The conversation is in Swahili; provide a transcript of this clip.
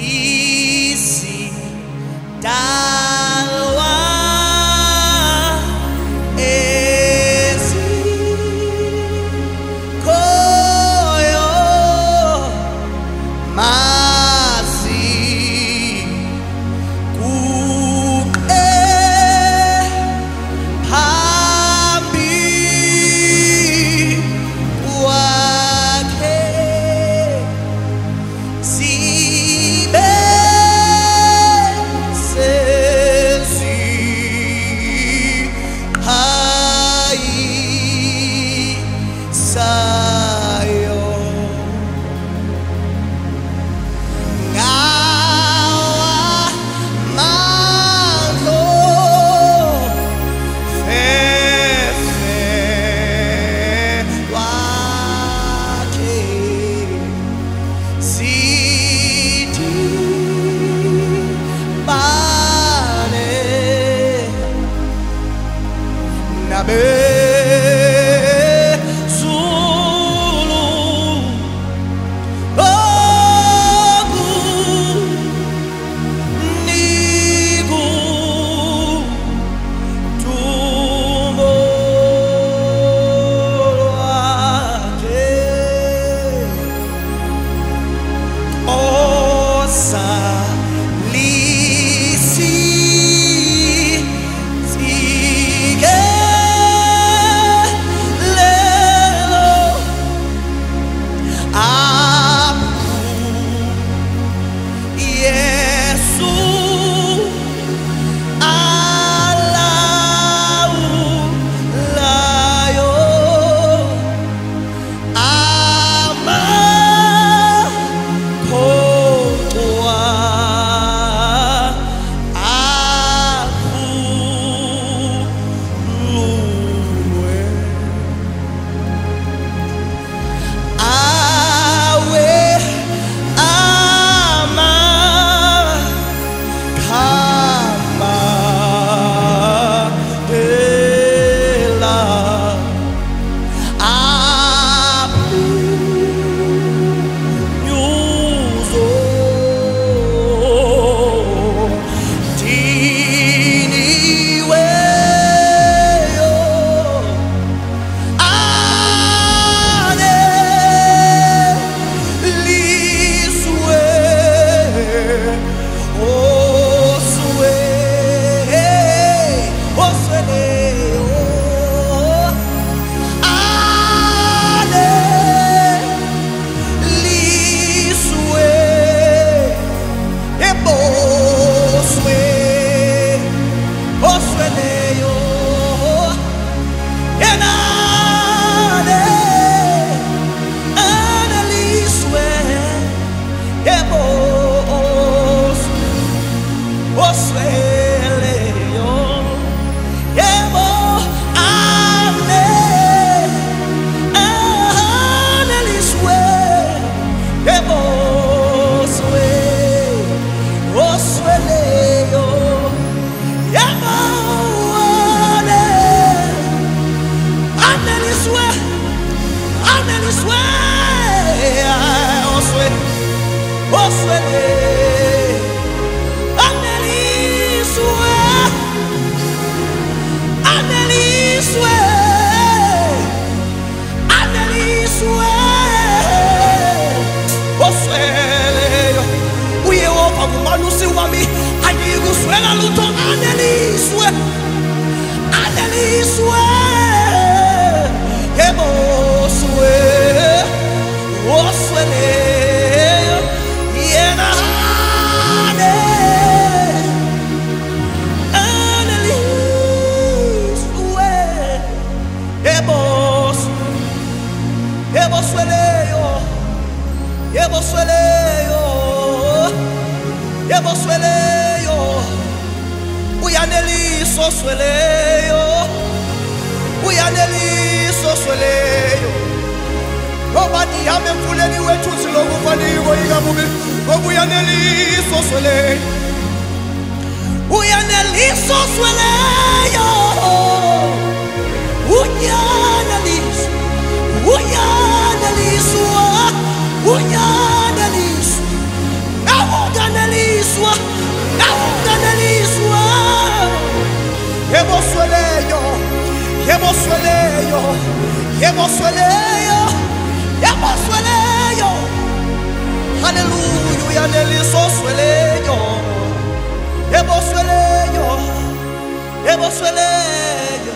isi dalwa ezi koyo mazi kuke hambi wake zibe sezi hai sayo ngawa mando fefe wake sidi bane nabe zulu ogu nigu tumbo wake osa lisi tige lelo apu Yesu alau layo ama kotoa aku luwe awe ama kama dela aku nyuzo diniweyo ane liswe oswe osweleo ane liswe eboswe osweleo enane ane liswe eboswe osweleo ebo ane ane liswe eboswe osweleo ebo ane liswe oswe oswele ane liswe osweleyo uyehova ngumalusi wami angikuswela lutho ane liswe eboswe osweleyo yena ane liswe ebosweleyo uyaneliso sweleyo ngoba ndihambe emfuleni wethusi lokufaniko ikabubi ngoba uyaneliso sweleyo uyaneliso Yebosweleyo, yebosweleyo, yebosweleyo. Hallelujah, yaneliso sweleyo. Yebosweleyo, yebosweleyo.